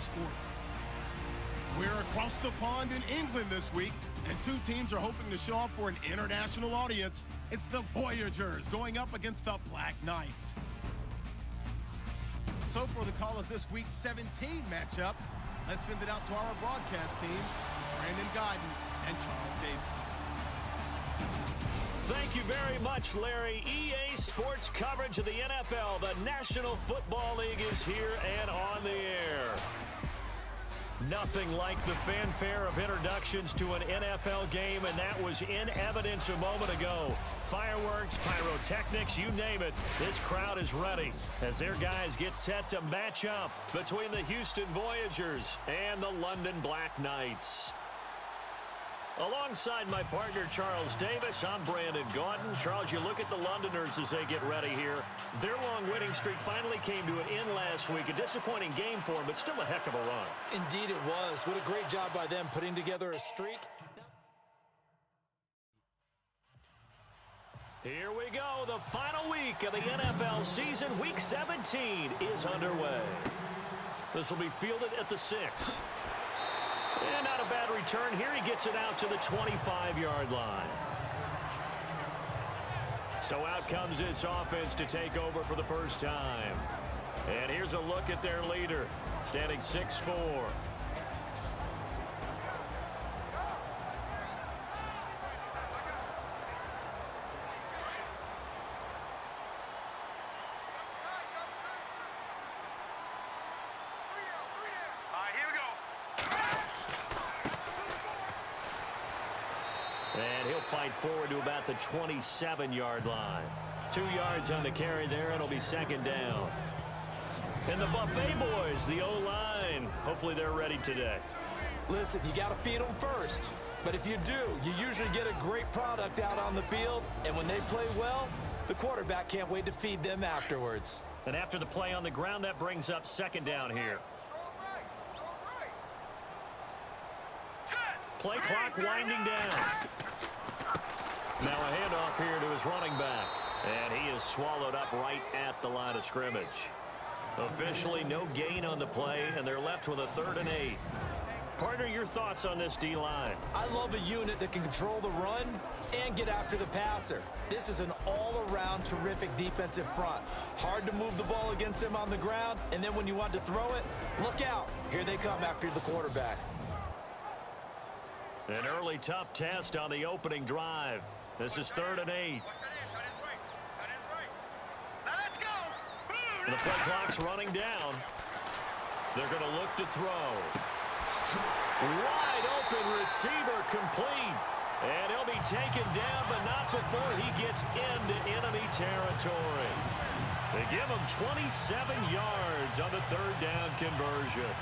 sports. We're across the pond in England this week, and two teams are hoping to show off for an international audience. It's the Voyagers going up against the Black Knights. So for the call of this week's 17 matchup, let's send it out to our broadcast team, Brandon Guyton and Charles Davis. Thank you very much, Larry. EA Sports coverage of the NFL. The National Football League is here and on the air. Nothing like the fanfare of introductions to an NFL game, and that was in evidence a moment ago. Fireworks, pyrotechnics, you name it. This crowd is ready as their guys get set to match up between the Houston Voyagers and the London Black Knights. Alongside my partner, Charles Davis, I'm Brandon Guyton. Charles, you look at the Londoners as they get ready here. Their long winning streak finally came to an end last week. A disappointing game for them, but still a heck of a run. Indeed it was. What a great job by them putting together a streak. Here we go. The final week of the NFL season. Week 17 is underway. This will be fielded at the 6. And not a bad return here. He gets it out to the 25-yard line. So out comes this offense to take over for the first time. And here's a look at their leader, standing 6'4". And he'll fight forward to about the 27-yard line. 2 yards on the carry there, and it'll be second down. And the Buffet boys, the O-line, hopefully they're ready today. Listen, you got to feed them first. But if you do, you usually get a great product out on the field. And when they play well, the quarterback can't wait to feed them afterwards. And after the play on the ground, that brings up second down here. Play clock winding down. Now a handoff here to his running back. And he is swallowed up right at the line of scrimmage. Officially no gain on the play, and they're left with a 3rd and 8. Partner, your thoughts on this D-line? I love a unit that can control the run and get after the passer. This is an all-around terrific defensive front. Hard to move the ball against them on the ground, and then when you want to throw it, look out. Here they come after the quarterback. An early tough test on the opening drive. This is 3rd and 8. And the play clock's running down. They're going to look to throw. Wide open receiver complete. And he'll be taken down, but not before he gets into enemy territory. They give him 27 yards on the 3rd down conversion.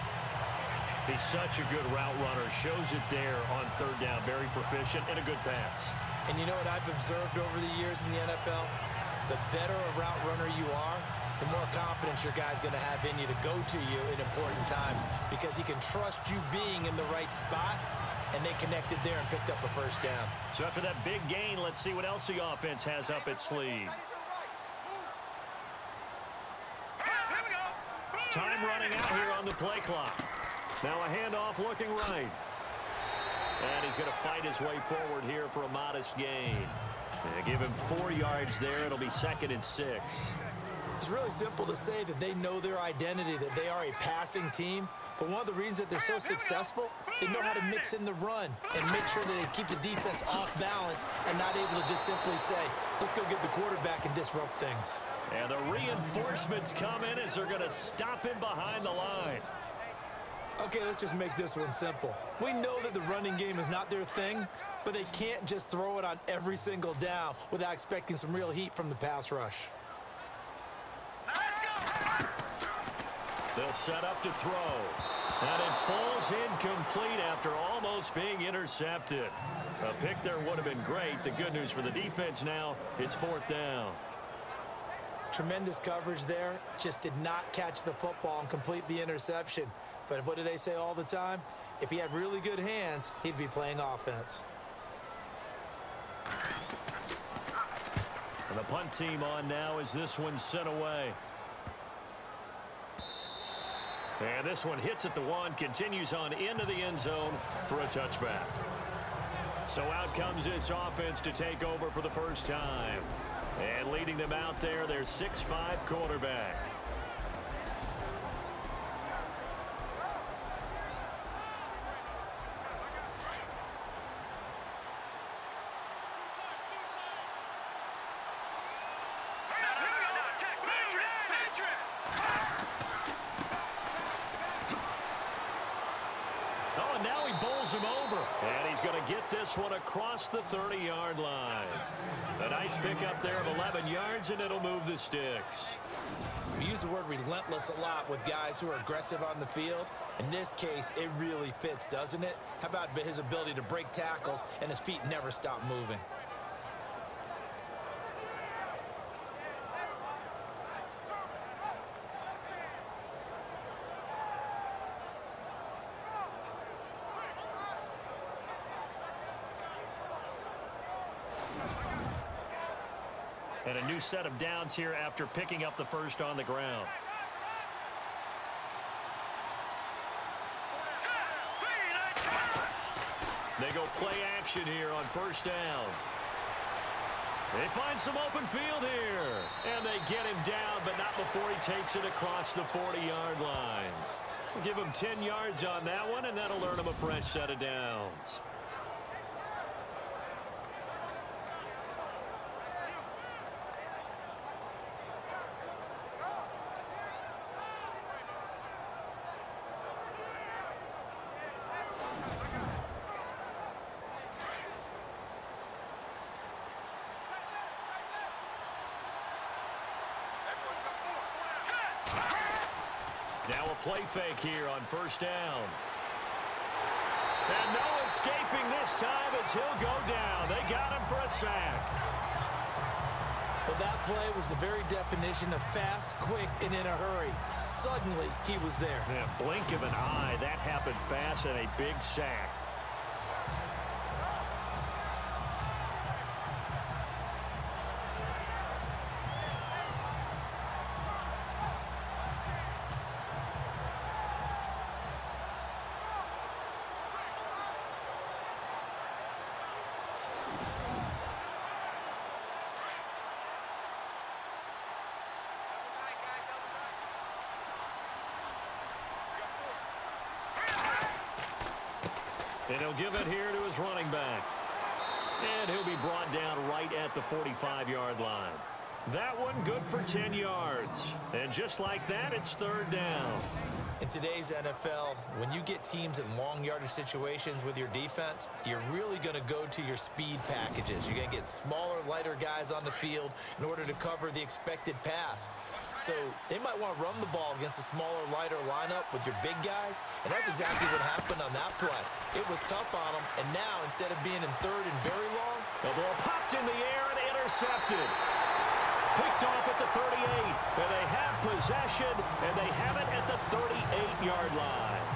He's such a good route runner. Shows it there on 3rd down. Very proficient and a good pass. And you know what I've observed over the years in the NFL? The better a route runner you are, the more confidence your guy's going to have in you to go to you in important times because he can trust you being in the right spot, and they connected there and picked up a 1st down. So after that big gain, let's see what else the offense has up its sleeve. Time running out here on the play clock. Now a handoff looking right. And he's going to fight his way forward here for a modest gain. They give him 4 yards there. It'll be 2nd and 6. It's really simple to say that they know their identity, that they are a passing team. But one of the reasons that they're so successful, they know how to mix in the run and make sure that they keep the defense off balance and not able to just simply say, let's go get the quarterback and disrupt things. And the reinforcements come in as they're going to stop him behind the line. Okay, let's just make this one simple. We know that the running game is not their thing, but they can't just throw it on every single down without expecting some real heat from the pass rush. They'll set up to throw. And it falls incomplete after almost being intercepted. A pick there would have been great. The good news for the defense now, it's 4th down. Tremendous coverage there. Just did not catch the football and complete the interception. But what do they say all the time? If he had really good hands, he'd be playing offense. And the punt team on now as this one's sent away. And this one hits at the 1, continues on into the end zone for a touchback. So out comes this offense to take over for the first time. And leading them out there, their 6'5" quarterback. Oh, and now he bowls him over. And he's going to get this one across the 30-yard line. A nice pickup there of 11 yards, and it'll move the sticks. We use the word relentless a lot with guys who are aggressive on the field. In this case, it really fits, doesn't it? How about his ability to break tackles and his feet never stop moving? And a new set of downs here after picking up the first on the ground. They go play action here on first down. They find some open field here. And they get him down, but not before he takes it across the 40-yard line. We'll give him 10 yards on that one, and that'll earn him a fresh set of downs. Now a play fake here on first down. And no escaping this time as he'll go down. They got him for a sack. Well, that play was the very definition of fast, quick, and in a hurry. Suddenly, he was there. Yeah, blink of an eye. That happened fast and a big sack. And he'll give it here to his running back. And he'll be brought down right at the 45-yard line. That one good for 10 yards. And just like that, it's third down. In today's NFL, when you get teams in long yardage situations with your defense, you're really going to go to your speed packages. You're going to get smaller, lighter guys on the field in order to cover the expected pass. So they might want to run the ball against a smaller, lighter lineup with your big guys, and that's exactly what happened on that play. It was tough on them, and now instead of being in third and very long, the ball popped in the air and intercepted. Picked off at the 38, and they have possession, and they have it at the 38-yard line.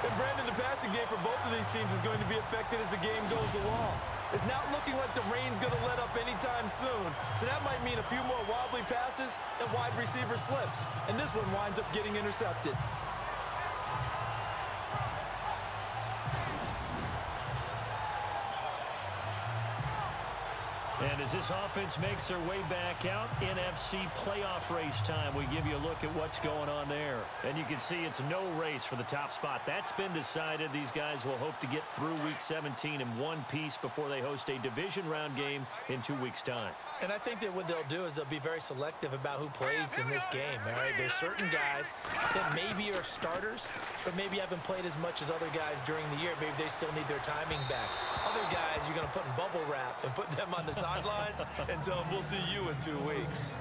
And Brandon, the passing game for both of these teams is going to be affected as the game goes along. It's not looking like the rain's going to let up anytime soon, so that might mean a few more wobbly passes and wide receiver slips, and this one winds up getting intercepted. And as this offense makes their way back out, NFC playoff race time, we give you a look at what's going on there. And you can see it's no race for the top spot. That's been decided. These guys will hope to get through Week 17 in one piece before they host a division round game in 2 weeks' time. And I think that what they'll do is they'll be very selective about who plays in this game, all right? There's certain guys that maybe are starters, but maybe haven't played as much as other guys during the year. Maybe they still need their timing back. Other guys you're going to put in bubble wrap and put them on the sidelines and tell them we'll see you in 2 weeks.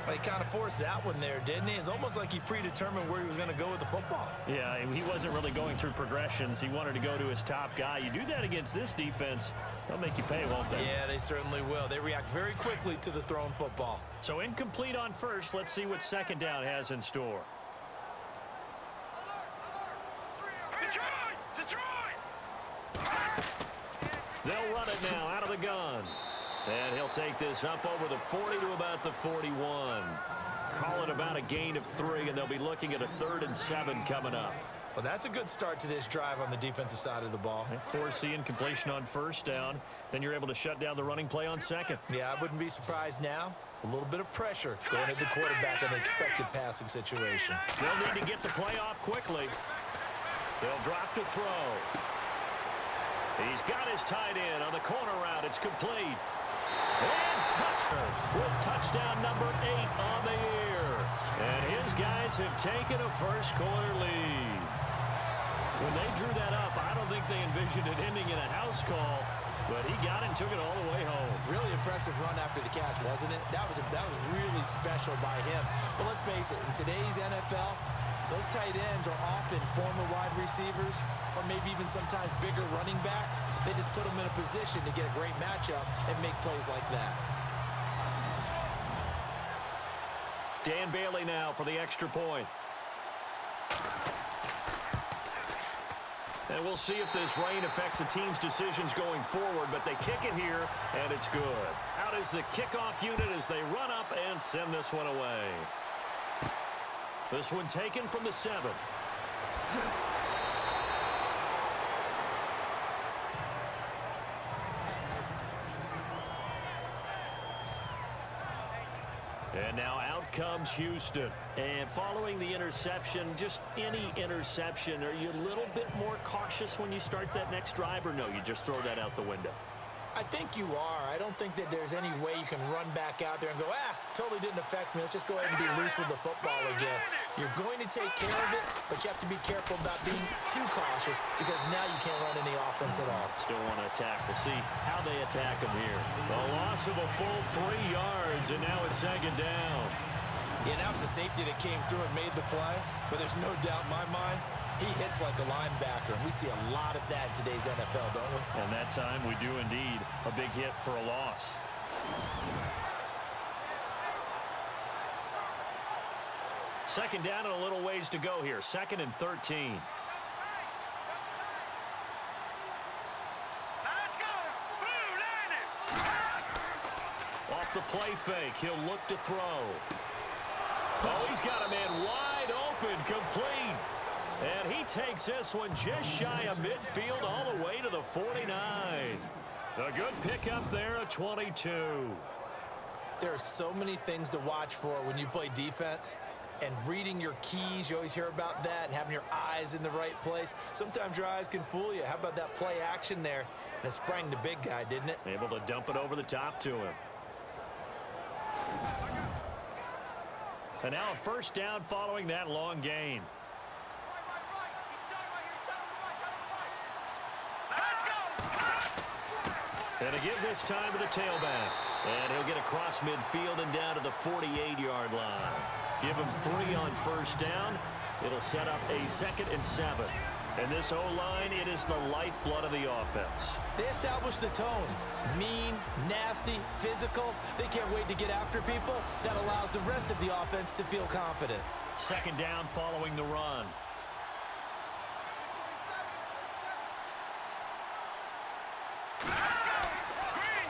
But he kind of forced that one there, didn't he? It's almost like he predetermined where he was going to go with the football. Yeah, he wasn't really going through progressions. He wanted to go to his top guy. You do that against this defense, they'll make you pay, won't they? Yeah, they certainly will. They react very quickly to the thrown football. So incomplete on first. Let's see what second down has in store. They'll run it now out of the gun. And he'll take this up over the 40 to about the 41. Call it about a gain of 3, and they'll be looking at a 3rd and 7 coming up. Well, that's a good start to this drive on the defensive side of the ball. Forcing completion on 1st down. Then you're able to shut down the running play on 2nd. Yeah, I wouldn't be surprised now. A little bit of pressure going at the quarterback in an expected passing situation. They'll need to get the play off quickly. They'll drop to throw. He's got his tight end on the corner route. It's complete. And touchdown with touchdown number 8 on the year. And his guys have taken a first-quarter lead. When they drew that up, I don't think they envisioned it ending in a house call, but he got it and took it all the way home. Really impressive run after the catch, wasn't it? That was really special by him. But let's face it, in today's NFL, those tight ends are often former wide receivers or maybe even sometimes bigger running backs. They just put them in a position to get a great matchup and make plays like that. Dan Bailey now for the extra point. And we'll see if this rain affects the team's decisions going forward, but they kick it here, and it's good. Out is the kickoff unit as they run up and send this one away. This one taken from the 7. And now out comes Houston. And following the interception, just any interception, are you a little bit more cautious when you start that next drive, or no, you just throw that out the window? I think you are. I don't think that there's any way you can run back out there and go, totally didn't affect me. Let's just go ahead and be loose with the football again. You're going to take care of it, but you have to be careful about being too cautious because now you can't run any offense at all. Still want to attack. We'll see how they attack him here. A loss of a full 3 yards, and now it's 2nd down. Yeah, that was a safety that came through and made the play, but there's no doubt in my mind he hits like a linebacker, and we see a lot of that in today's NFL, don't we? And that time we do indeed. A big hit for a loss. Second down and a little ways to go here. 2nd and 13. Off the play fake, he'll look to throw. Oh, he's got a man wide open, complete. And he takes this one just shy of midfield all the way to the 49. A good pickup there at 22. There are so many things to watch for when you play defense. And reading your keys, you always hear about that, and having your eyes in the right place. Sometimes your eyes can fool you. How about that play action there? And it sprang the big guy, didn't it? Able to dump it over the top to him. And now a first down following that long gain. And again this time to the tailback. And he'll get across midfield and down to the 48-yard line. Give him 3 on first down. It'll set up a 2nd and 7. And this O-line, it is the lifeblood of the offense. They establish the tone. Mean, nasty, physical. They can't wait to get after people. That allows the rest of the offense to feel confident. 2nd down following the run.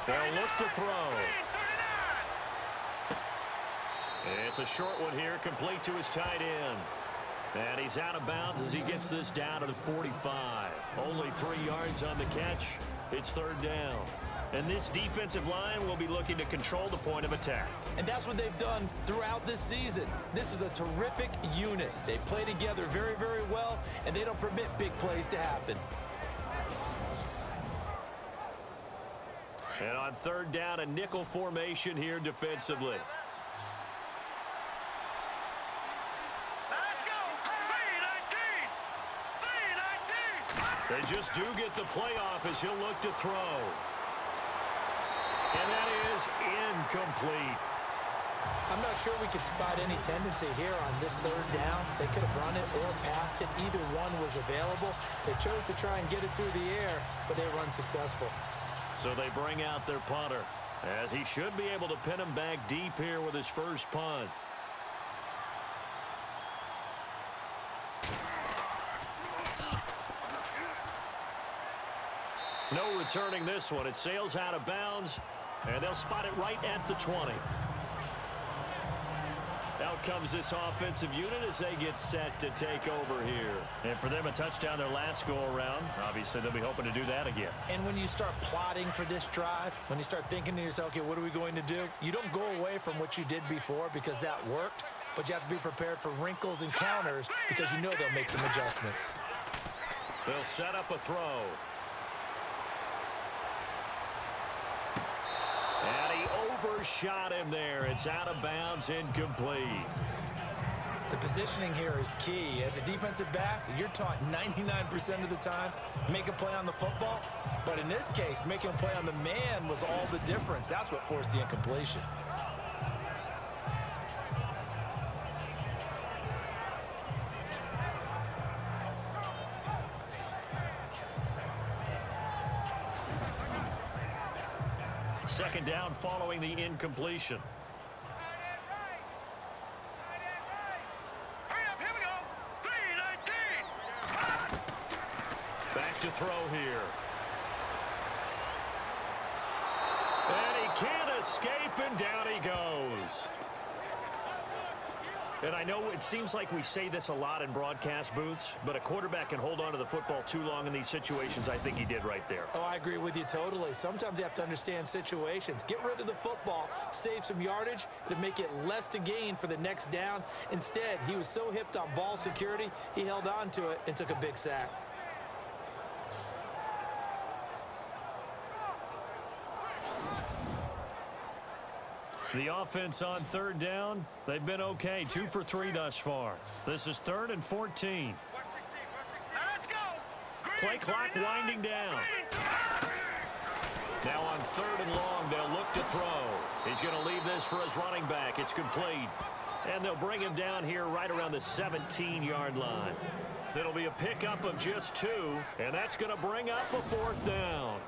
They'll look to throw. It's a short one here, complete to his tight end. And he's out of bounds as he gets this down to the 45. Only 3 yards on the catch. It's 3rd down. And this defensive line will be looking to control the point of attack. And that's what they've done throughout this season. This is a terrific unit. They play together very, very well, and they don't permit big plays to happen. And on 3rd down, a nickel formation here defensively. They just do get the playoff as he'll look to throw. And that is incomplete. I'm not sure we could spot any tendency here on this 3rd down. They could have run it or passed it. Either one was available. They chose to try and get it through the air, but they were unsuccessful. So they bring out their punter, as he should be able to pin him back deep here with his first punt. No returning this one. It sails out of bounds, And they'll spot it right at the 20. Out comes this offensive unit as they get set to take over here. And for them, a touchdown their last go-around. Obviously, they'll be hoping to do that again. And when you start plotting for this drive, when you start thinking to yourself, okay, what are we going to do? You don't go away from what you did before because that worked, but you have to be prepared for wrinkles and counters because you know they'll make some adjustments. They'll set up a throw. And he overshot him there. It's out of bounds, incomplete. The positioning here is key. As a defensive back, you're taught 99% of the time, make a play on the football. But in this case, making a play on the man was all the difference. That's what forced the incompletion. Second down following the incompletion. Back to throw here. And he can't escape, and down he goes. And I know it seems like we say this a lot in broadcast booths, but a quarterback can hold on to the football too long in these situations. I think he did right there. Oh, I agree with you totally. Sometimes you have to understand situations. Get rid of the football, save some yardage to make it less to gain for the next down. Instead, he was so hipped on ball security, he held on to it and took a big sack. The offense on third down, they've been okay. 2 for 3 thus far. This is 3rd and 14. Play clock winding down. Now on 3rd and long, they'll look to throw. He's going to leave this for his running back. It's complete. And they'll bring him down here right around the 17-yard line. It'll be a pickup of just 2, and that's going to bring up a 4th down.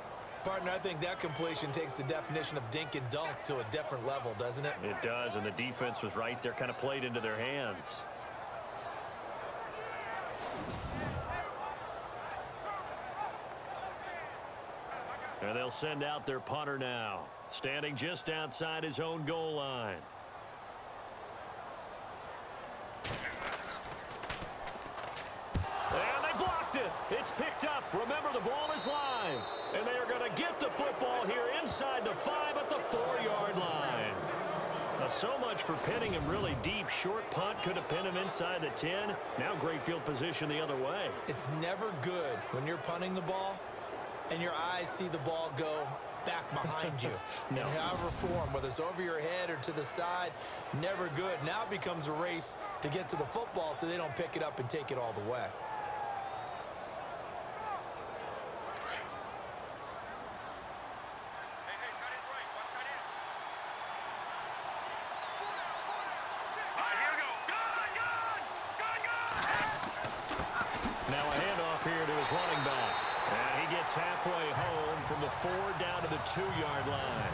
Partner, I think that completion takes the definition of dink and dunk to a different level, doesn't it? It does, and the defense was right there, kind of played into their hands. And they'll send out their punter now, standing just outside his own goal line. And they blocked it. It's picked up. Remember, the ball is live. And they are going to get the football here inside the 5 at the 4-yard line. Now, so much for pinning him really deep. Short punt could have pinned him inside the 10. Now great field position the other way. It's never good when you're punting the ball and your eyes see the ball go back behind you. No. In however form, whether it's over your head or to the side, never good. Now it becomes a race to get to the football so they don't pick it up and take it all the way. Now a handoff here to his running back. And he gets halfway home from the 4 down to the 2-yard line.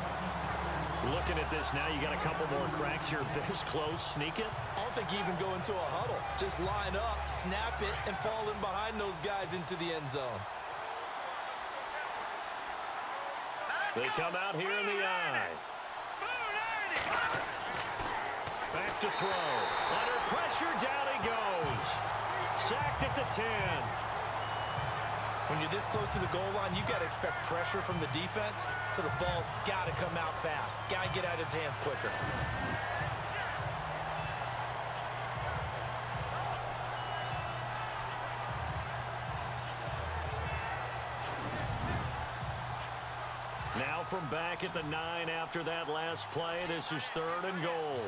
Looking at this now, you got a couple more cracks here. This close, sneak it. I don't think you even go into a huddle. Just line up, snap it, and fall in behind those guys into the end zone. They come out here in the eye. Back to throw. Under pressure, down he goes. Sacked at the 10. When you're this close to the goal line, you got to expect pressure from the defense, so the ball's got to come out fast. Got to get out of his hands quicker. Now from back at the 9 after that last play, this is 3rd and goal.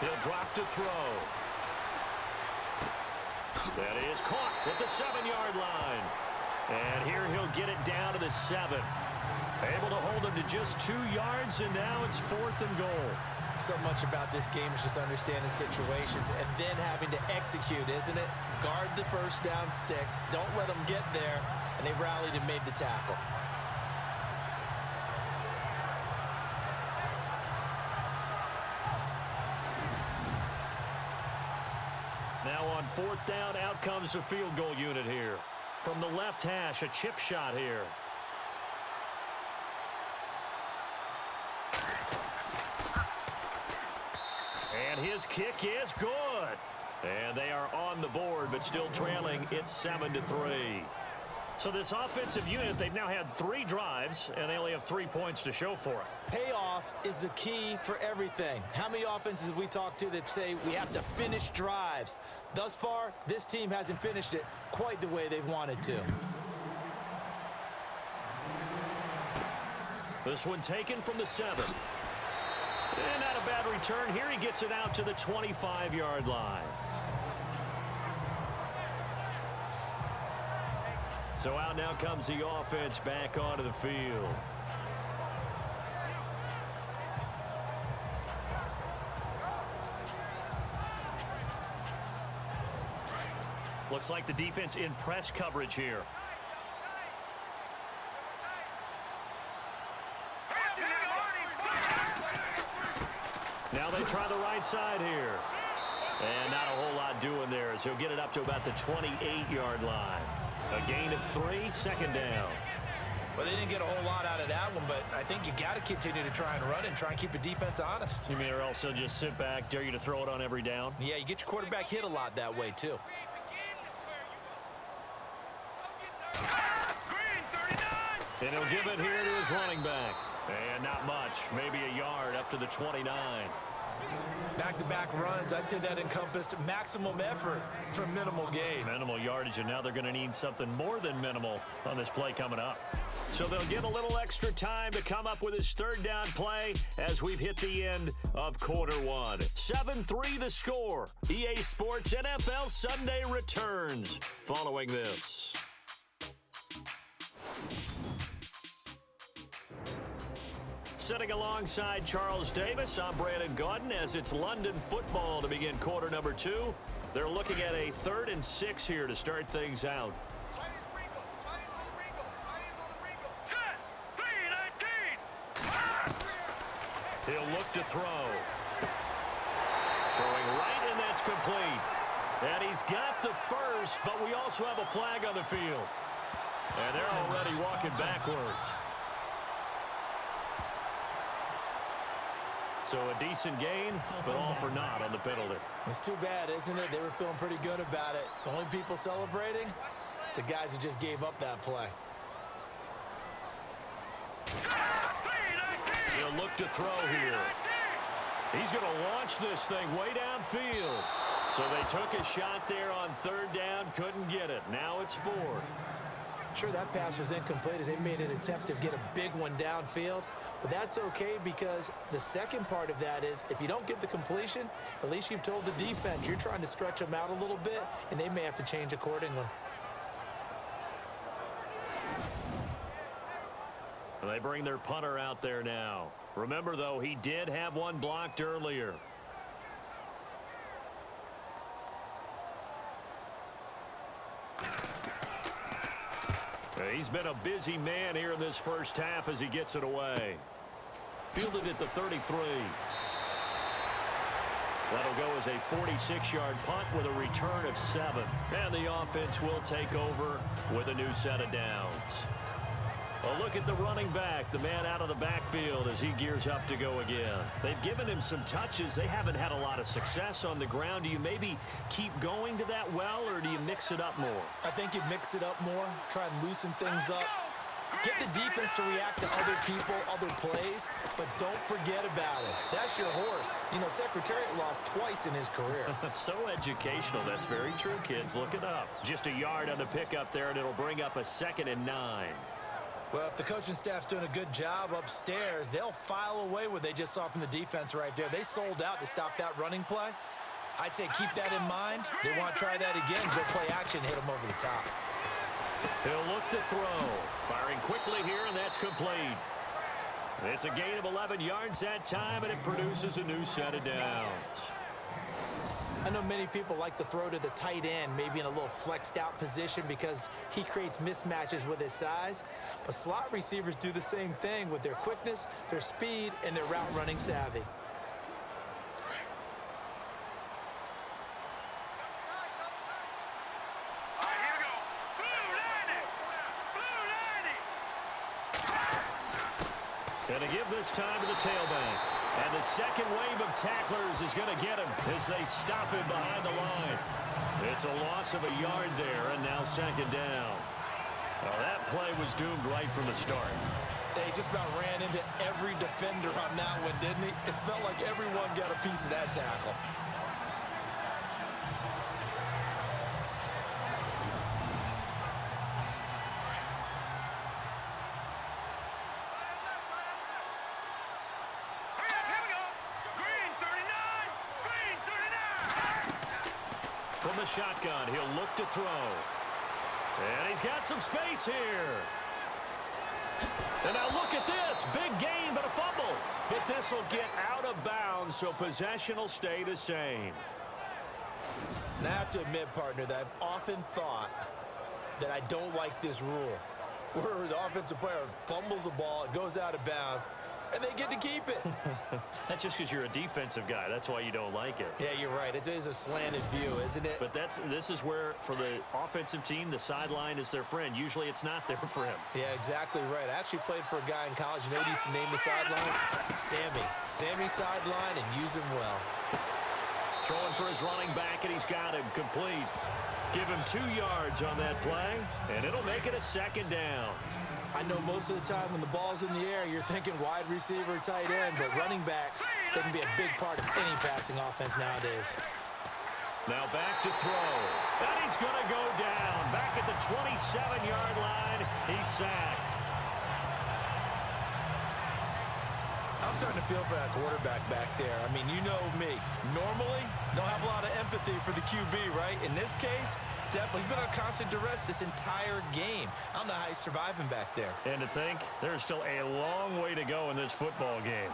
He'll drop to throw. That is caught at the 7-yard line. And here he'll get it down to the 7. Able to hold him to just 2 yards, and now it's 4th and goal. So much about this game is just understanding situations and then having to execute, isn't it? Guard the first down sticks. Don't let them get there. And they rallied and made the tackle. Now on 4th down, out comes the field goal unit here. from the left hash, a chip shot here. And his kick is good. And they are on the board, but still trailing. It's 7-3. So this offensive unit, they've now had 3 drives, and they only have 3 points to show for it. Payoff is the key for everything. How many offenses have we talked to that say we have to finish drives? Thus far, this team hasn't finished it quite the way they've wanted to. This one taken from the 7. And not a bad return. Here he gets it out to the 25-yard line. So out now comes the offense back onto the field. Looks like the defense in press coverage here. Now they try the right side here. And not a whole lot doing there as he'll get it up to about the 28-yard line. A gain of 3, second down. Well, they didn't get a whole lot out of that one, but I think you got to continue to try and run and try and keep the defense honest. You mean or else they'll just sit back, dare you to throw it on every down? Yeah, you get your quarterback hit a lot that way, too. And he'll give it here to his running back. And not much, maybe a yard up to the 29. Back-to-back runs, I'd say that encompassed maximum effort for minimal gain. Minimal yardage, and now they're going to need something more than minimal on this play coming up. So they'll get a little extra time to come up with his third down play as we've hit the end of quarter 1. 7-3 the score. EA Sports NFL Sunday returns following this. Sitting alongside Charles Davis, I'm Brandon Gaudin as it's London football to begin quarter number 2. They're looking at a 3rd and 6 here to start things out. He'll look to throw. Throwing right, and that's complete. And he's got the first, but we also have a flag on the field. And they're already walking backwards. So a decent gain, but all for naught on the penalty. It's too bad, isn't it? They were feeling pretty good about it. The only people celebrating, the guys who just gave up that play. He'll look to throw here. He's going to launch this thing way downfield. So they took a shot there on 3rd down, couldn't get it. Now it's 4. Sure, that pass was incomplete as they made an attempt to get a big one downfield. But that's okay because the second part of that is if you don't get the completion, at least you've told the defense you're trying to stretch them out a little bit, and they may have to change accordingly. They bring their punter out there now. Remember, though, he did have one blocked earlier. He's been a busy man here in this first half as he gets it away. Fielded at the 33. That'll go as a 46-yard punt with a return of 7. And the offense will take over with a new set of downs. A look at the running back, the man out of the backfield as he gears up to go again. They've given him some touches. They haven't had a lot of success on the ground. Do you maybe keep going to that well, or do you mix it up more? I think you mix it up more, try and loosen things up. Get the defense to react to other people, other plays, but don't forget about it. That's your horse. You know, Secretariat lost twice in his career. So educational. That's very true, kids. Look it up. Just a yard on the pickup there, and it'll bring up a 2nd and 9. Well, if the coaching staff's doing a good job upstairs, they'll file away what they just saw from the defense right there. They sold out to stop that running play. I'd say keep that in mind. They want to try that again, go play action, hit them over the top. He'll look to throw. Firing quickly here, and that's complete. It's a gain of 11 yards that time, and it produces a new set of downs. I know many people like to throw to the tight end, maybe in a little flexed out position because he creates mismatches with his size. But slot receivers do the same thing with their quickness, their speed, and their route running savvy. And to give this time to the tailback. And the second wave of tacklers is going to get him as they stop him behind the line. It's a loss of a yard there, and now second down. Well, that play was doomed right from the start. They just about ran into every defender on that one, didn't he? It felt like everyone got a piece of that tackle. From the shotgun, he'll look to throw. And he's got some space here. And now look at this. Big gain, but a fumble. But this will get out of bounds, so possession will stay the same. And I have to admit, partner, that I've often thought that I don't like this rule, where the offensive player fumbles the ball, it goes out of bounds, and they get to keep it. That's just because you're a defensive guy. That's why you don't like it. Yeah, you're right. It is a slanted view, isn't it? But this is where, for the offensive team, the sideline is their friend. Usually it's not there for him. Yeah, exactly right. I actually played for a guy in college. You know what he used to name the sideline? Sammy. Sammy sideline, and use him well. Throwing for his running back, and he's got him complete. Give him 2 yards on that play, and it'll make it a second down. I know most of the time when the ball's in the air, you're thinking wide receiver, tight end, but running backs, they can be a big part of any passing offense nowadays. Now back to throw. And he's going to go down. Back at the 27-yard line, he's sacked. I'm starting to feel for that quarterback back there. I mean, you know me. Normally, don't have a lot of empathy for the QB, right? In this case, definitely. He's been on constant duress this entire game. I don't know how he's surviving back there. And to think, there's still a long way to go in this football game.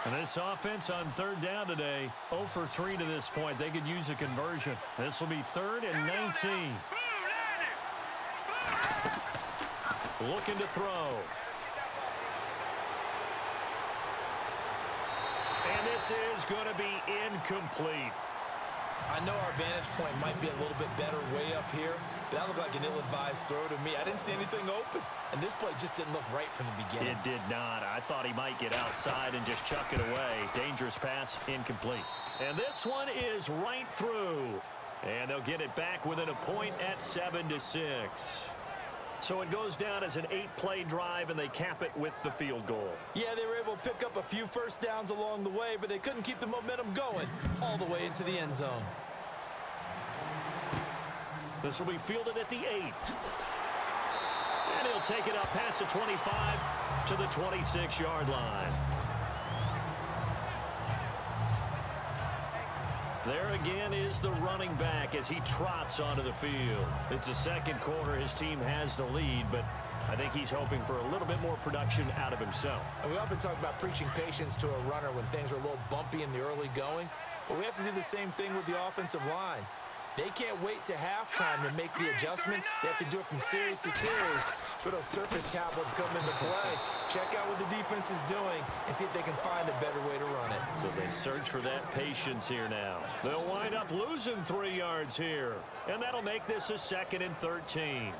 And this offense on third down today, 0 for 3 to this point. They could use a conversion. This will be 3rd and 19. Looking to throw. And this is going to be incomplete. I know our vantage point might be a little bit better way up here, but that looked like an ill-advised throw to me. I didn't see anything open, and this play just didn't look right from the beginning. It did not. I thought he might get outside and just chuck it away. Dangerous pass, incomplete. And this one is right through. And they'll get it back within a point at 7-6. So it goes down as an 8-play drive, and they cap it with the field goal. Yeah, they were able to pick up a few first downs along the way, but they couldn't keep the momentum going all the way into the end zone. This will be fielded at the 8. And he'll take it up past the 25 to the 26-yard line. There again is the running back as he trots onto the field. It's the second quarter. His team has the lead, but I think he's hoping for a little bit more production out of himself. And we often talk about preaching patience to a runner when things are a little bumpy in the early going, but we have to do the same thing with the offensive line. They can't wait to halftime to make the adjustments. They have to do it from series to series so those surface tablets come into play. Check out what the defense is doing and see if they can find a better way to run it. So they search for that patience here now. They'll wind up losing 3 yards here, and that'll make this a 2nd and 13.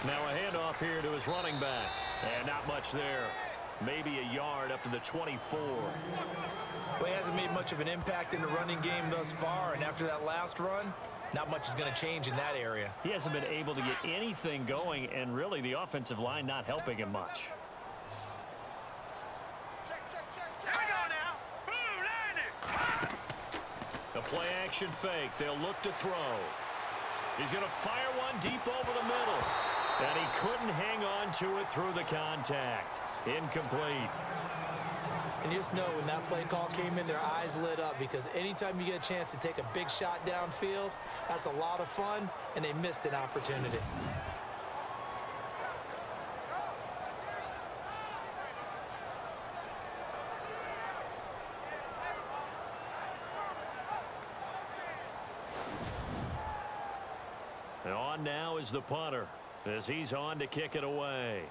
Now a handoff here to his running back. And not much there. Maybe a yard up to the 24. Well, he hasn't made much of an impact in the running game thus far, and after that last run, not much is going to change in that area. He hasn't been able to get anything going, and really the offensive line not helping him much. The play action fake. They'll look to throw. He's going to fire one deep over the middle. And he couldn't hang on to it through the contact. Incomplete. And you just know when that play call came in, their eyes lit up, because anytime you get a chance to take a big shot downfield, that's a lot of fun, and they missed an opportunity. And on now is the punter, as he's on to kick it away.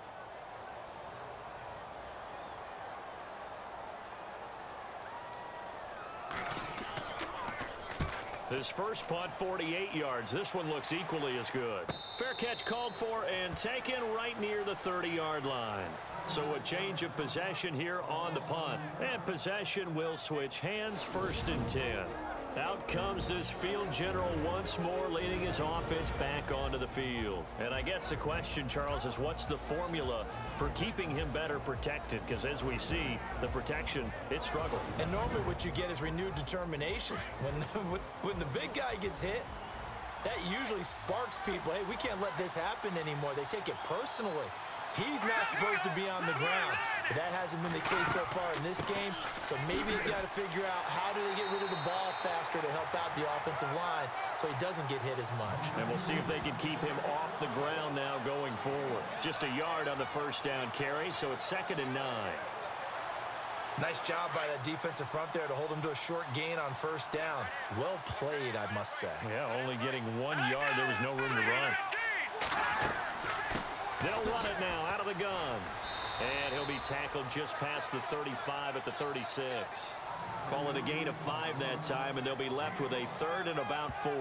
His first punt, 48 yards. This one looks equally as good. Fair catch called for and taken right near the 30-yard line. So a change of possession here on the punt. And possession will switch hands, 1st and 10. Out comes this field general once more, leading his offense back onto the field. And I guess the question, Charles, is what's the formula for keeping him better protected? Because as we see, the protection, it struggled. And normally what you get is renewed determination. When the big guy gets hit, that usually sparks people. Hey, we can't let this happen anymore. They take it personally. He's not supposed to be on the ground, but that hasn't been the case so far in this game. So maybe they've got to figure out how do they get rid of the ball faster to help out the offensive line so he doesn't get hit as much. And we'll see if they can keep him off the ground now going forward. Just a yard on the 1st down carry, so it's 2nd and 9. Nice job by that defensive front there to hold him to a short gain on 1st down. Well played, I must say. Yeah, only getting 1 yard. There was no room to run. They'll run it now out of the gun. And he'll be tackled just past the 35 at the 36. Call it a gain of 5 that time, and they'll be left with a 3rd and about 4.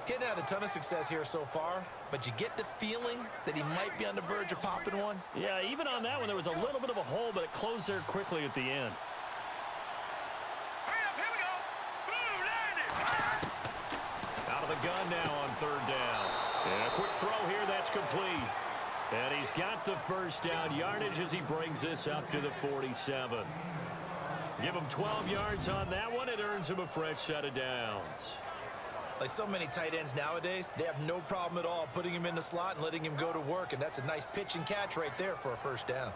Getting out a ton of success here so far, but you get the feeling that he might be on the verge of popping one. Yeah, even on that one, there was a little bit of a hole, but it closed there quickly at the end. Out of the gun now on 3rd down. And a quick throw here, that's complete. And he's got the 1st down yardage as he brings this up to the 47. Give him 12 yards on that one. It earns him a fresh set of downs. Like so many tight ends nowadays, they have no problem at all putting him in the slot and letting him go to work. And that's a nice pitch and catch right there for a 1st down.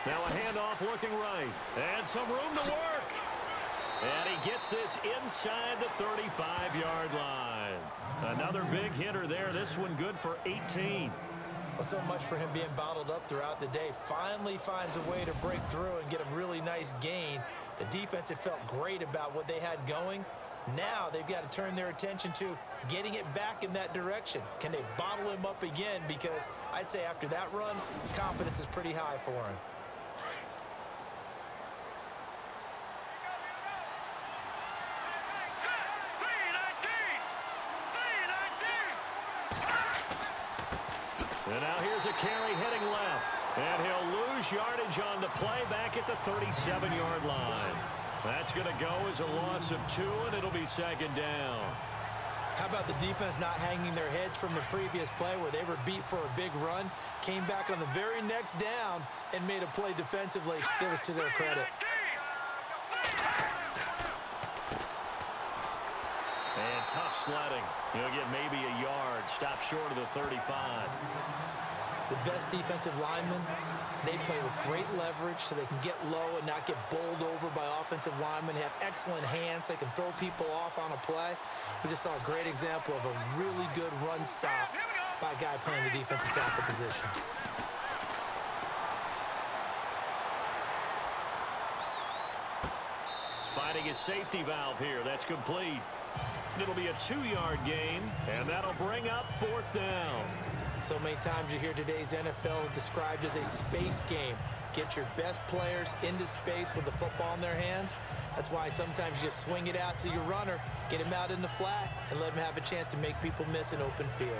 Now a handoff looking right. And some room to work. And he gets this inside the 35-yard line. Another big hitter there. This one good for 18. Well, so much for him being bottled up throughout the day. Finally finds a way to break through and get a really nice gain. The defense had felt great about what they had going. Now they've got to turn their attention to getting it back in that direction. Can they bottle him up again? Because I'd say after that run, confidence is pretty high for him. And now here's a carry heading left. And he'll lose yardage on the play back at the 37-yard line. That's going to go as a loss of 2, and it'll be 2nd down. How about the defense not hanging their heads from the previous play where they were beat for a big run, came back on the very next down, and made a play defensively that was to their credit. And tough sledding. He'll get maybe a yard. Stop short of the 35. The best defensive linemen, they play with great leverage so they can get low and not get bowled over by offensive linemen. They have excellent hands. They can throw people off on a play. We just saw a great example of a really good run stop by a guy playing the defensive tackle position. Finding his safety valve here. That's complete. It'll be a 2-yard gain, and that'll bring up 4th down. So many times you hear today's NFL described as a space game. Get your best players into space with the football in their hands. That's why sometimes you just swing it out to your runner, get him out in the flat, and let him have a chance to make people miss an open field.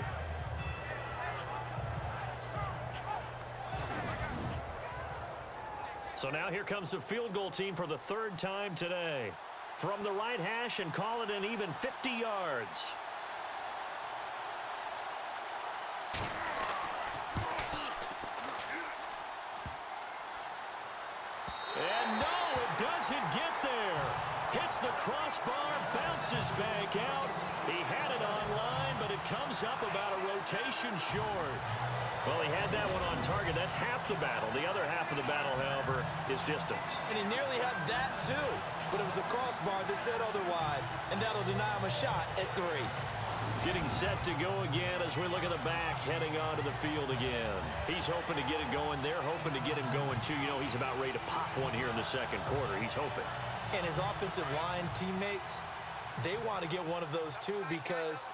So now here comes the field goal team for the 3rd time today. From the right hash and call it an even 50 yards. And no, it doesn't get there. Hits the crossbar, bounces back out. He had it on line, but it comes up about a rotation short. Well, he had that one on target. That's half the battle. The other half of the battle, however, is distance. And he nearly had that too, but it was the crossbar that said otherwise, and that'll deny him a shot at 3. Getting set to go again as we look at the back, heading onto the field again. He's hoping to get it going. They're hoping to get him going, too. You know, he's about ready to pop one here in the 2nd quarter. He's hoping. And his offensive line teammates, they want to get one of those too because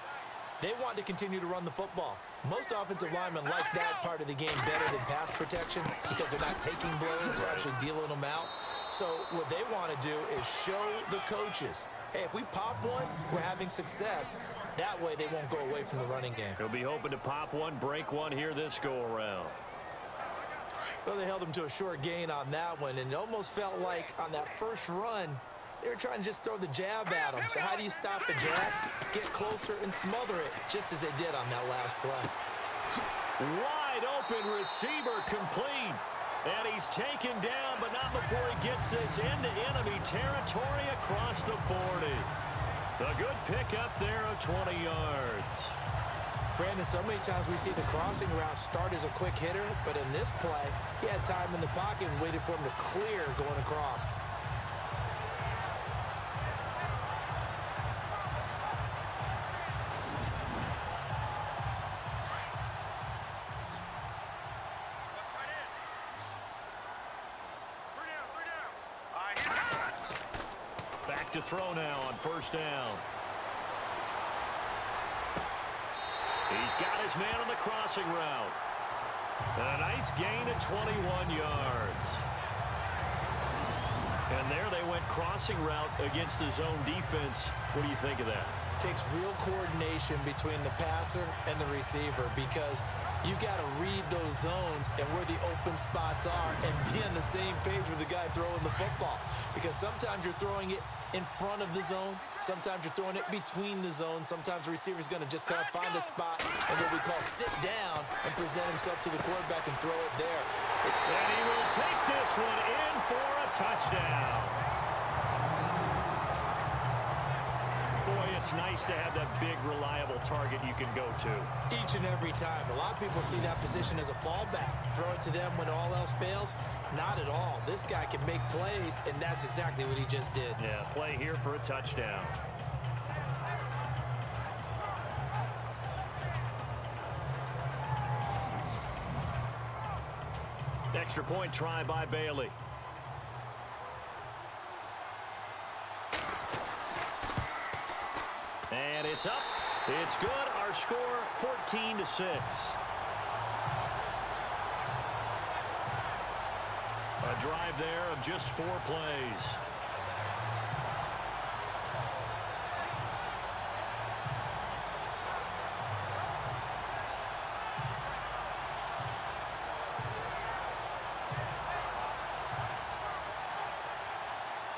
they want to continue to run the football. Most offensive linemen like that part of the game better than pass protection because they're not taking blows, they're actually dealing them out. So what they want to do is show the coaches, hey, if we pop one, we're having success. That way they won't go away from the running game. He'll be hoping to pop one, break one here this go-around. Well, they held him to a short gain on that one, and it almost felt like on that first run, they were trying to just throw the jab at him. So how do you stop the jab? Get closer and smother it, just as they did on that last play. Wide open receiver complete. And he's taken down, but not before he gets this into enemy territory across the 40. A good pickup there of 20 yards. Brandon, so many times we see the crossing route start as a quick hitter, but in this play, he had time in the pocket and waited for him to clear going across. Back to throw now on first down. He's got his man on the crossing route. And a nice gain of 21 yards. And there they went crossing route against the zone defense. What do you think of that? Takes real coordination between the passer and the receiver because you got to read those zones and where the open spots are and be on the same page with the guy throwing the football. Because sometimes you're throwing it in front of the zone. Sometimes you're throwing it between the zones. Sometimes the receiver's going to just kind of find a spot and what we call sit down and present himself to the quarterback and throw it there. And he will take this one in for a touchdown. Boy, it's nice to have that big, reliable target you can go to. Each and every time. A lot of people see that position as a fallback. Throw it to them when all else fails. Not at all. This guy can make plays, and that's exactly what he just did. Yeah, play here for a touchdown. Extra point try by Bailey. And it's up. It's good. Our score 14-6. A drive there of just 4 plays.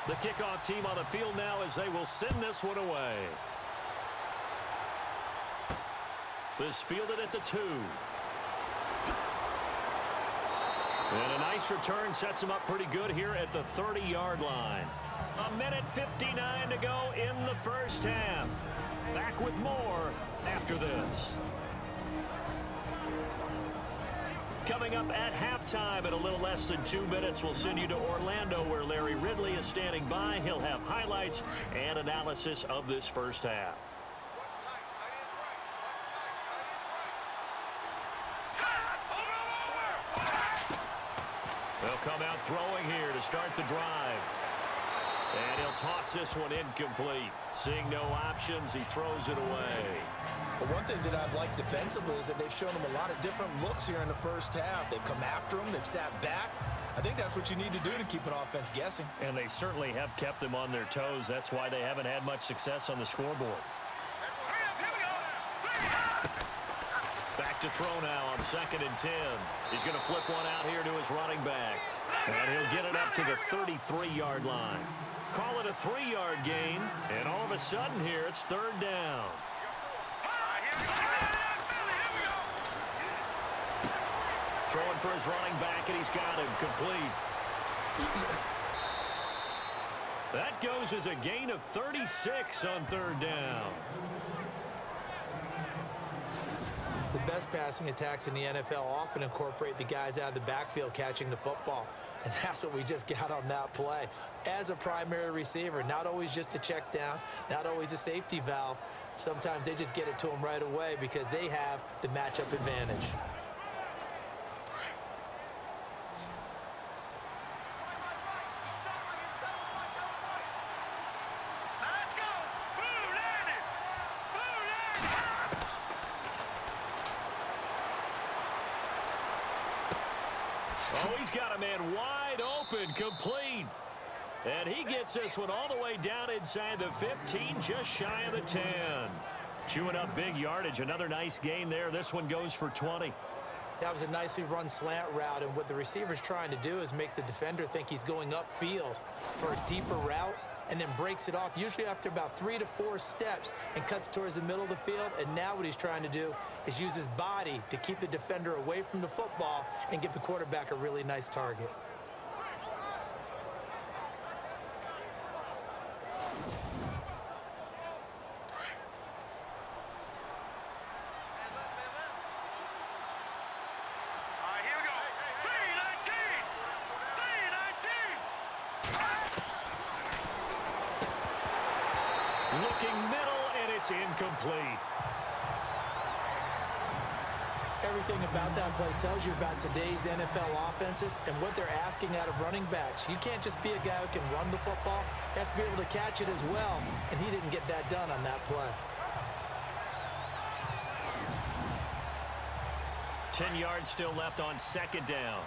The kickoff team on the field now as they will send this one away. This fielded at the 2. And a nice return sets him up pretty good here at the 30-yard line. 1:59 to go in the first half. Back with more after this. Coming up at halftime in a little less than 2 minutes, we'll send you to Orlando where Larry Ridley is standing by. He'll have highlights and analysis of this first half. They'll come out throwing here to start the drive. And he'll toss this one incomplete. Seeing no options, he throws it away. But one thing that I've liked defensively is that they've shown him a lot of different looks here in the first half. They've come after him. They've sat back. I think that's what you need to do to keep an offense guessing. And they certainly have kept them on their toes. That's why they haven't had much success on the scoreboard. Back to throw now on 2nd and 10. He's going to flip one out here to his running back. And he'll get it up to the 33-yard line. Call it a 3-yard gain. And all of a sudden here, it's 3rd down. Throwing for his running back, and he's got him complete. That goes as a gain of 36 on 3rd down. The best passing attacks in the NFL often incorporate the guys out of the backfield catching the football. And that's what we just got on that play. As a primary receiver, not always just a check down, not always a safety valve. Sometimes they just get it to them right away because they have the matchup advantage. Oh, he's got a man wide open, complete. And he gets this one all the way down inside the 15, just shy of the 10. Chewing up big yardage. Another nice gain there. This one goes for 20. That was a nicely run slant route, and what the receiver's trying to do is make the defender think he's going upfield for a deeper route, and then breaks it off, usually after about 3 to 4 steps, and cuts towards the middle of the field. And now what he's trying to do is use his body to keep the defender away from the football and give the quarterback a really nice target. Looking middle, and it's incomplete. Everything about that play tells you about today's NFL offenses and what they're asking out of running backs. You can't just be a guy who can run the football. You have to be able to catch it as well, and he didn't get that done on that play. 10 yards still left on second down.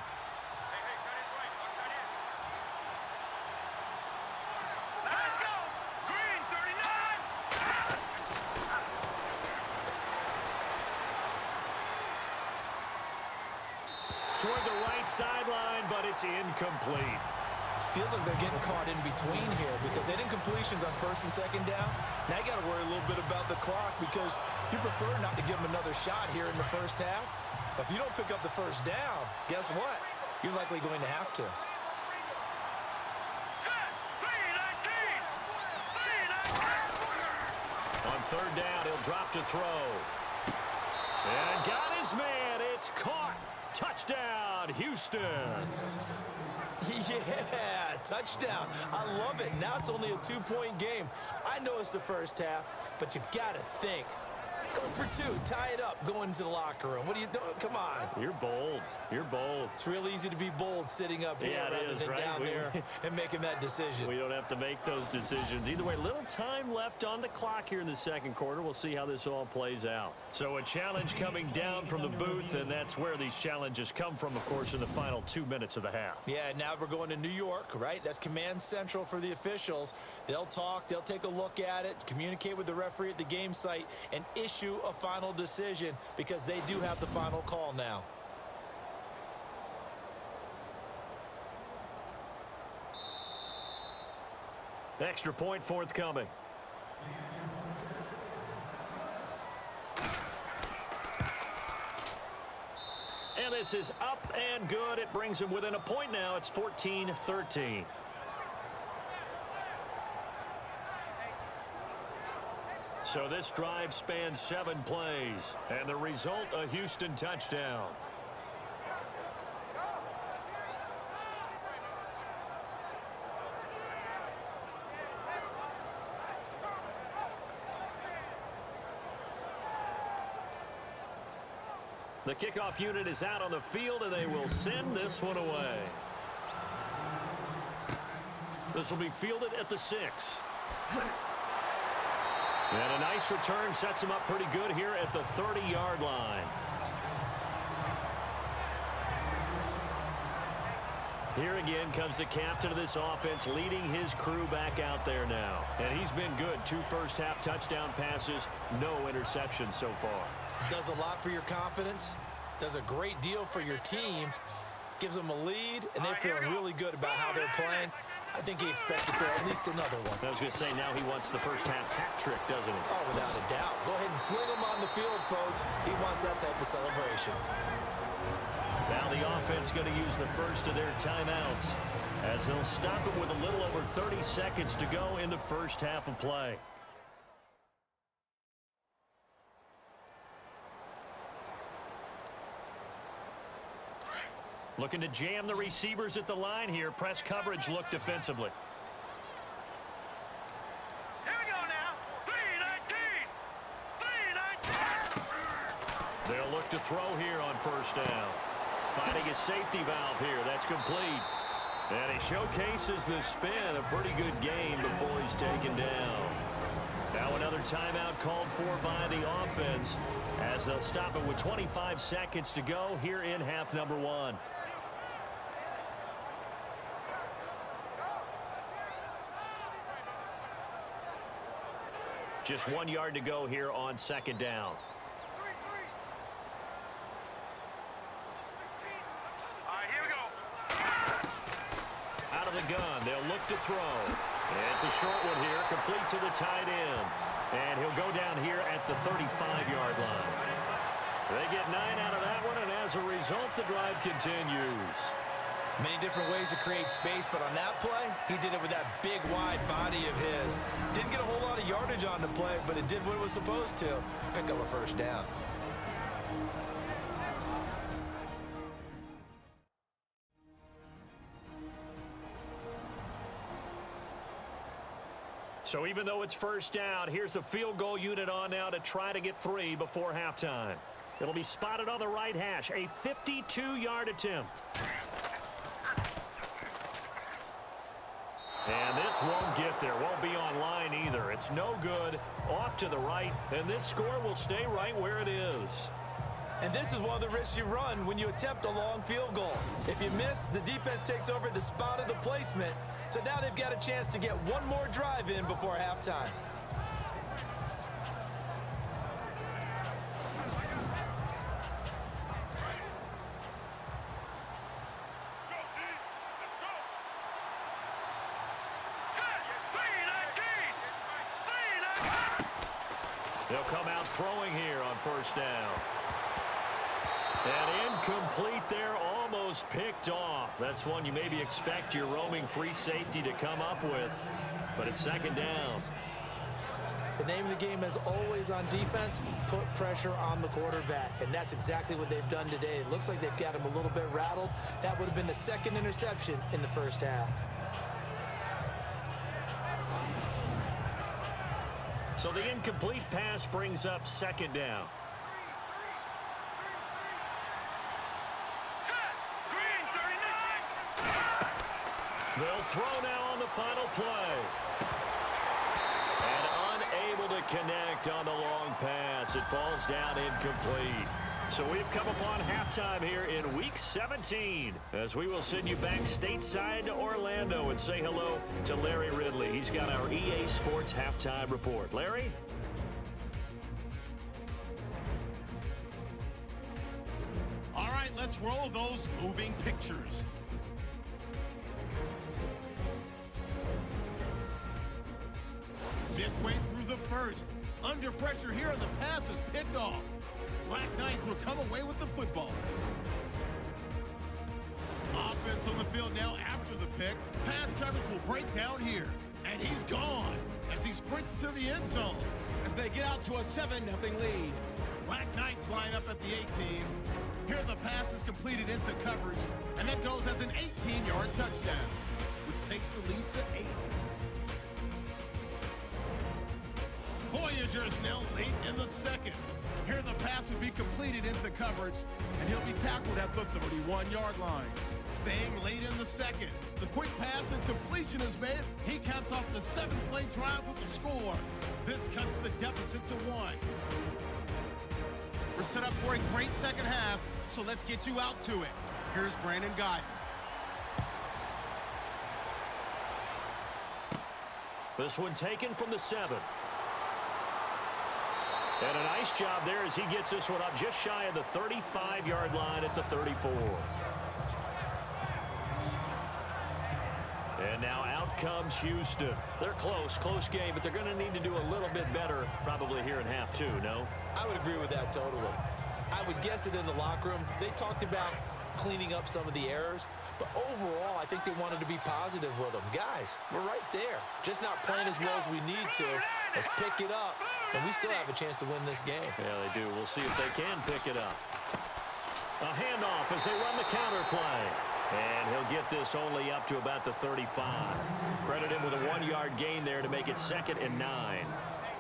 Toward the right sideline, but it's incomplete. Feels like they're getting caught in between here because they didn't completions on first and second down. Now you got to worry a little bit about the clock because you prefer not to give them another shot here in the first half. But if you don't pick up the first down, guess what? You're likely going to have to. On third down, he'll drop to throw. And got his man. It's caught. Touchdown, Houston. Yeah, touchdown. I love it. Now it's only a 2-point game. I know it's the first half, but you've got to think. Go for 2. Tie it up. Go into the locker room. What are you doing? Come on. You're bold. You're bold. It's real easy to be bold sitting up here rather than down there and making that decision. We don't have to make those decisions. Either way, little time left on the clock here in the second quarter. We'll see how this all plays out. So a challenge coming down from the booth, and that's where these challenges come from, of course, in the final 2 minutes of the half. Yeah, now we're going to New York, right? That's command central for the officials. They'll talk, they'll take a look at it, communicate with the referee at the game site, and issue a final decision because they do have the final call now. Extra point forthcoming. And this is up and good. It brings them within a point now. It's 14-13. So this drive spans 7 plays. And the result, a Houston touchdown. The kickoff unit is out on the field, and they will send this one away. This will be fielded at the 6. And a nice return sets him up pretty good here at the 30-yard line. Here again comes the captain of this offense, leading his crew back out there now. And he's been good. 2 first-half touchdown passes, no interceptions so far. Does a lot for your confidence, does a great deal for your team, gives them a lead, and they're feeling really good about how they're playing. I think he expects to throw at least another one. I was going to say, now he wants the first-half hat trick, doesn't he? Oh, without a doubt. Go ahead and fling him on the field, folks. He wants that type of celebration. Now the offense going to use the first of their timeouts as they'll stop it with a little over 30 seconds to go in the first half of play. Looking to jam the receivers at the line here. Press coverage look defensively. Here we go now. 3-19. They'll look to throw here on first down. Finding a safety valve here. That's complete. And he showcases the spin. A pretty good game before he's taken down. Now another timeout called for by the offense as they'll stop it with 25 seconds to go here in half number 1. Just 1 yard to go here on second down. All right, here we go. Out of the gun, they'll look to throw. And it's a short one here, complete to the tight end. And he'll go down here at the 35-yard line. They get 9 out of that one, and as a result, the drive continues. Many different ways to create space, but on that play, he did it with that big, wide body of his. Didn't get a whole lot of yardage on the play, but it did what it was supposed to. Pick up a first down. So even though it's first down, here's the field goal unit on now to try to get 3 before halftime. It'll be spotted on the right hash, a 52-yard attempt. And this won't get there, won't be on line either. It's no good, off to the right, and this score will stay right where it is. And this is one of the risks you run when you attempt a long field goal. If you miss, the defense takes over the spot of the placement. So now they've got a chance to get one more drive in before halftime. They'll come out throwing here on first down. And incomplete there, almost picked off. That's one you maybe expect your roaming free safety to come up with. But it's second down. The name of the game, as always on defense, put pressure on the quarterback. And that's exactly what they've done today. It looks like they've got him a little bit rattled. That would have been the second interception in the first half. So the incomplete pass brings up second down. They'll throw now on the final play. And unable to connect on the long pass. It falls down incomplete. So we've come upon halftime here in Week 17 as we will send you back stateside to Orlando and say hello to Larry Ridley. He's got our EA Sports halftime report. Larry? All right, let's roll those moving pictures. Midway through the first, under pressure here, and the pass is picked off. Black Knights will come away with the football. Offense on the field now after the pick. Pass coverage will break down here. And he's gone as he sprints to the end zone as they get out to a 7-0 lead. Black Knights line up at the 18. Here the pass is completed into coverage, and that goes as an 18-yard touchdown, which takes the lead to 8. Voyagers now late in the second. Here the pass will be completed into coverage, and he'll be tackled at the 31-yard line. Staying late in the second, the quick pass and completion is made. He caps off the 7-play drive with the score. This cuts the deficit to 1. We're set up for a great second half, so let's get you out to it. Here's Brandon Guyton. This one taken from the 7. And a nice job there as he gets this one up just shy of the 35-yard line at the 34. And now out comes Houston. They're close game, but they're going to need to do a little bit better probably here in half 2, no? I would agree with that totally. I would guess it in the locker room. They talked about cleaning up some of the errors, but overall, I think they wanted to be positive with them. Guys, we're right there. Just not playing as well as we need to. Let's pick it up, and we still have a chance to win this game. Yeah, they do. We'll see if they can pick it up. A handoff as they run the counter play. And he'll get this only up to about the 35. Credit him with a 1-yard gain there to make it 2nd and 9.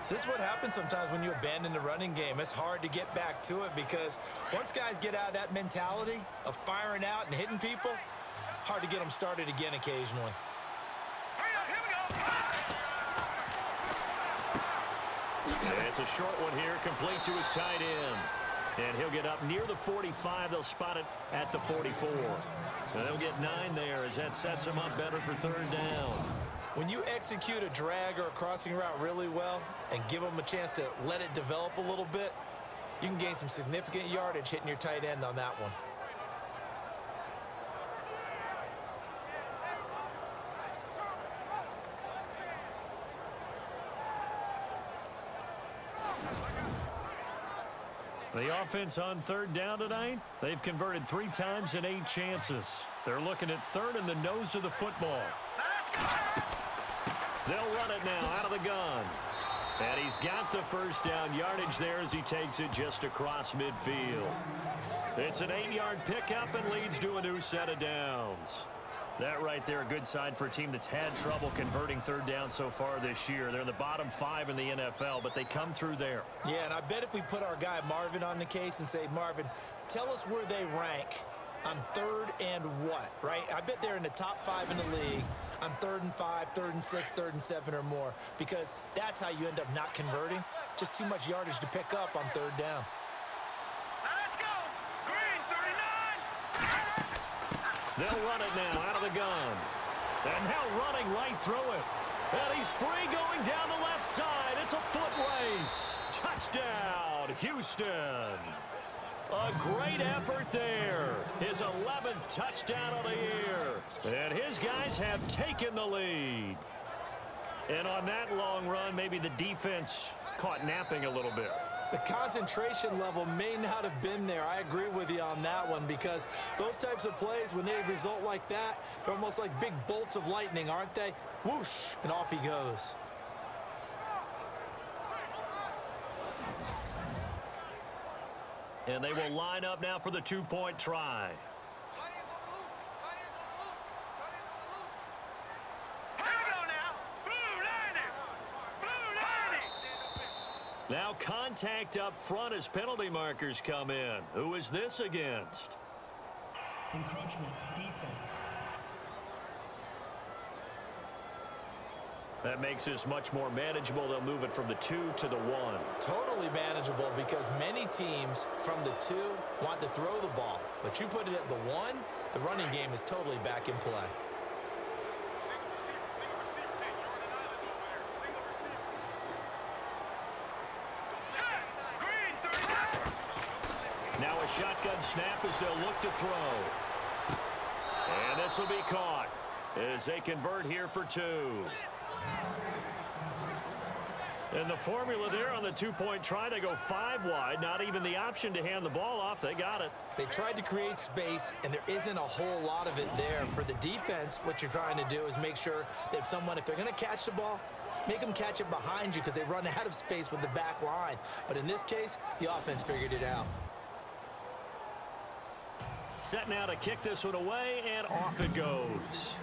This is what happens sometimes when you abandon the running game. It's hard to get back to it because once guys get out of that mentality of firing out and hitting people, hard to get them started again occasionally. And it's a short one here, complete to his tight end. And he'll get up near the 45. They'll spot it at the 44. And they'll get 9 there as that sets him up better for 3rd down. When you execute a drag or a crossing route really well and give them a chance to let it develop a little bit, you can gain some significant yardage hitting your tight end on that one. The offense on third down tonight, they've converted 3 times in 8 chances. They're looking at third in the nose of the football. They'll run it now out of the gun. And he's got the first down yardage there as he takes it just across midfield. It's an 8-yard pickup and leads to a new set of downs. That right there, a good sign for a team that's had trouble converting third down so far this year. They're in the bottom 5 in the NFL, but they come through there. Yeah, and I bet if we put our guy Marvin on the case and say, Marvin, tell us where they rank on third and what, right? I bet they're in the top 5 in the league on 3rd and 5, 3rd and 6, 3rd and 7 or more, because that's how you end up not converting. Just too much yardage to pick up on third down. Let's go! Green, 39! They'll run it now out of the gun. And now running right through it. And he's free going down the left side. It's a foot race. Touchdown, Houston. A great effort there. His 11th touchdown of the year. And his guys have taken the lead. And on that long run, maybe the defense caught napping a little bit. The concentration level may not have been there. I agree with you on that one, because those types of plays, when they result like that, they're almost like big bolts of lightning, aren't they? Whoosh, and off he goes. And they will line up now for the 2-point try. Now contact up front as penalty markers come in. Who is this against? Encroachment, defense. That makes this much more manageable. They'll move it from the 2 to the 1. Totally manageable, because many teams from the 2 want to throw the ball. But you put it at the 1, the running game is totally back in play. Now a shotgun snap as they'll look to throw. And this will be caught as they convert here for 2. And the formula there on the 2-point try to go 5 wide. Not even the option to hand the ball off. They got it. They tried to create space, and there isn't a whole lot of it there. For the defense, what you're trying to do is make sure that if they're going to catch the ball, make them catch it behind you, because they run out of space with the back line. But in this case, the offense figured it out. Set now to kick this one away, and off it goes.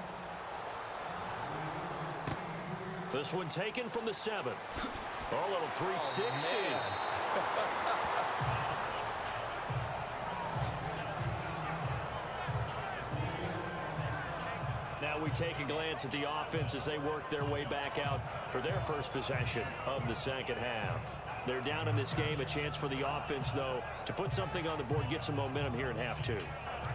This one taken from the 7. Oh, little 360. Now we take a glance at the offense as they work their way back out for their first possession of the second half. They're down in this game. A chance for the offense, though, to put something on the board, get some momentum here in half 2.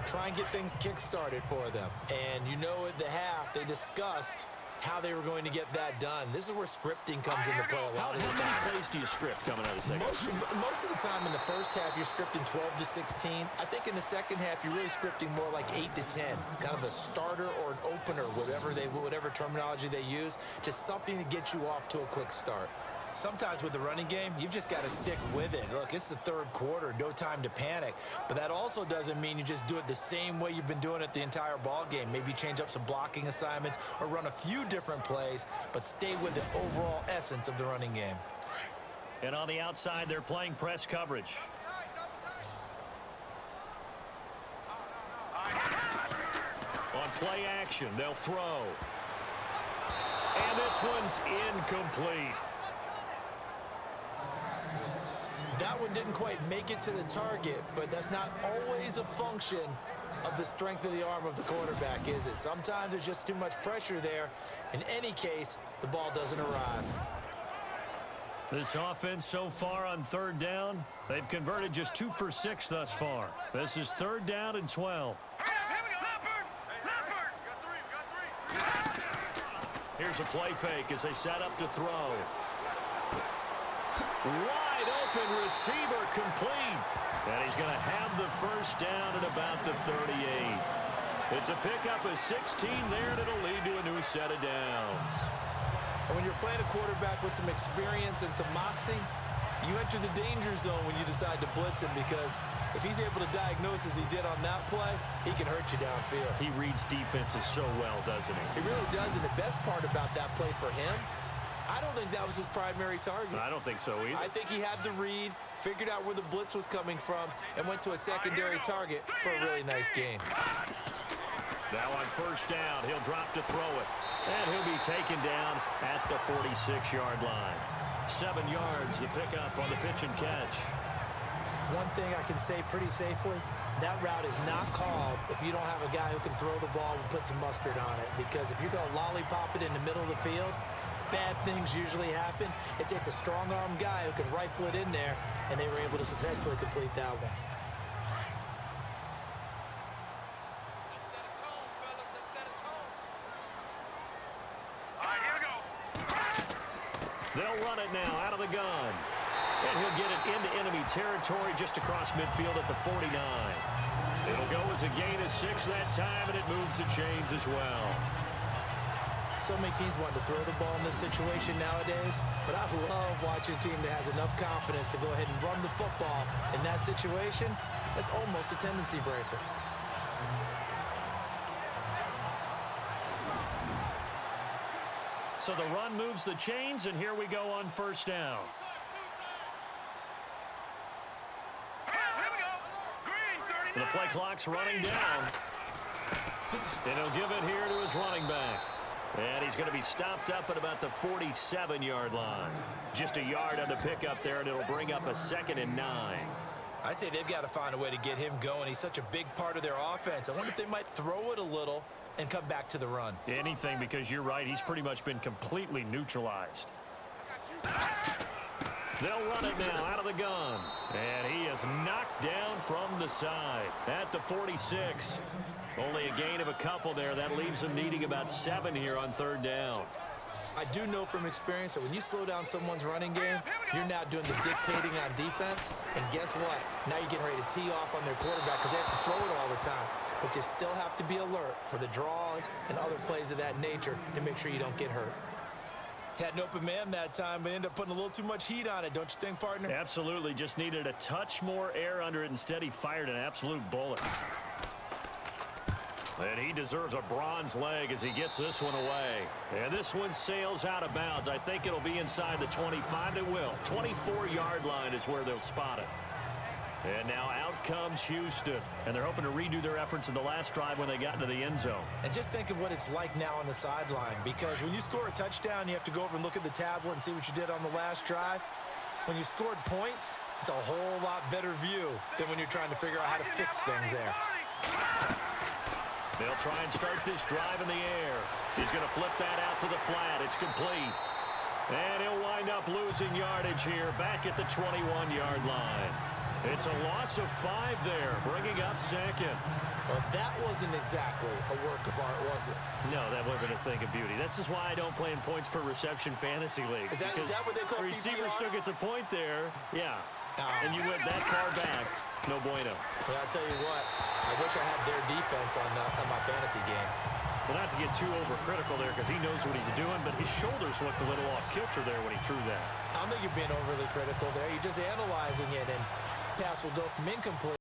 Try and get things kick-started for them. And you know, at the half, they discussed how they were going to get that done. This is where scripting comes into play a lot of the time. How many plays do you script coming out of the second? Most of the time in the first half, you're scripting 12 to 16. I think in the second half, you're really scripting more like 8 to 10. Kind of a starter or an opener, whatever terminology they use. Just something to get you off to a quick start. Sometimes with the running game, you've just got to stick with it. Look, it's the third quarter, no time to panic. But that also doesn't mean you just do it the same way you've been doing it the entire ball game. Maybe change up some blocking assignments or run a few different plays, but stay with the overall essence of the running game. And on the outside, they're playing press coverage. On play action, they'll throw. And this one's incomplete. That one didn't quite make it to the target, but that's not always a function of the strength of the arm of the quarterback, is it? Sometimes there's just too much pressure there. In any case, the ball doesn't arrive. This offense so far on third down, they've converted just 2 for 6 thus far. This is 3rd down and 12. Here's a play fake as they set up to throw. Wide open receiver complete. And he's going to have the first down at about the 38. It's a pickup of 16 there, and it'll lead to a new set of downs. And when you're playing a quarterback with some experience and some moxie, you enter the danger zone when you decide to blitz him, because if he's able to diagnose as he did on that play, he can hurt you downfield. He reads defenses so well, doesn't he? He really does, and the best part about that play for him, I don't think that was his primary target. I don't think so either. I think he had the read, figured out where the blitz was coming from, and went to a secondary target for a really nice game. Now on first down, he'll drop to throw it. And he'll be taken down at the 46-yard line. 7 yards, the pickup on the pitch and catch. One thing I can say pretty safely, that route is not called if you don't have a guy who can throw the ball and put some mustard on it. Because if you're going to lollipop it in the middle of the field, bad things usually happen. It takes a strong-arm guy who can rifle it in there, and they were able to successfully complete that one. They'll run it now out of the gun. And he'll get it into enemy territory just across midfield at the 49. It'll go as a gain of 6 that time, and it moves the chains as well. So many teams want to throw the ball in this situation nowadays, but I love watching a team that has enough confidence to go ahead and run the football. In that situation, that's almost a tendency breaker. So the run moves the chains, and here we go on first down. The play clock's running down. And he'll give it here to his running back. And he's going to be stopped up at about the 47-yard line. Just a yard on the pickup there, and it'll bring up a 2nd and 9. I'd say they've got to find a way to get him going. He's such a big part of their offense. I wonder if they might throw it a little and come back to the run. Anything, because you're right, he's pretty much been completely neutralized. They'll run it now out of the gun. And he is knocked down from the side at the 46. Only a gain of a couple there. That leaves them needing about 7 here on third down. I do know from experience that when you slow down someone's running game, you're now doing the dictating on defense. And guess what? Now you're getting ready to tee off on their quarterback because they have to throw it all the time. But you still have to be alert for the draws and other plays of that nature to make sure you don't get hurt. Had an open man that time, but ended up putting a little too much heat on it, don't you think, partner? Absolutely. Just needed a touch more air under it. Instead, he fired an absolute bullet. And he deserves a bronze leg as he gets this one away. And this one sails out of bounds. I think it'll be inside the 25. It will. 24-yard line is where they'll spot it. And now out comes Houston. And they're hoping to redo their efforts in the last drive when they got into the end zone. And just think of what it's like now on the sideline. Because when you score a touchdown, you have to go over and look at the tablet and see what you did on the last drive. When you scored points, it's a whole lot better view than when you're trying to figure out how to fix things there. They'll try and start this drive in the air. He's going to flip that out to the flat. It's complete. And he'll wind up losing yardage here back at the 21-yard line. It's a loss of 5 there, bringing up 2nd. Well, that wasn't exactly a work of art, was it? No, that wasn't a thing of beauty. That's just why I don't play in points per reception fantasy leagues. Is that what they call the receiver PPR? still gets a point there. Yeah. And you went that far back. No bueno. Well, I'll tell you what. I wish I had their defense on my fantasy game. Well, not to get too overcritical there because he knows what he's doing, but his shoulders looked a little off kilter there when he threw that. I don't think you're being overly critical there. You're just analyzing it, and pass will go from incomplete.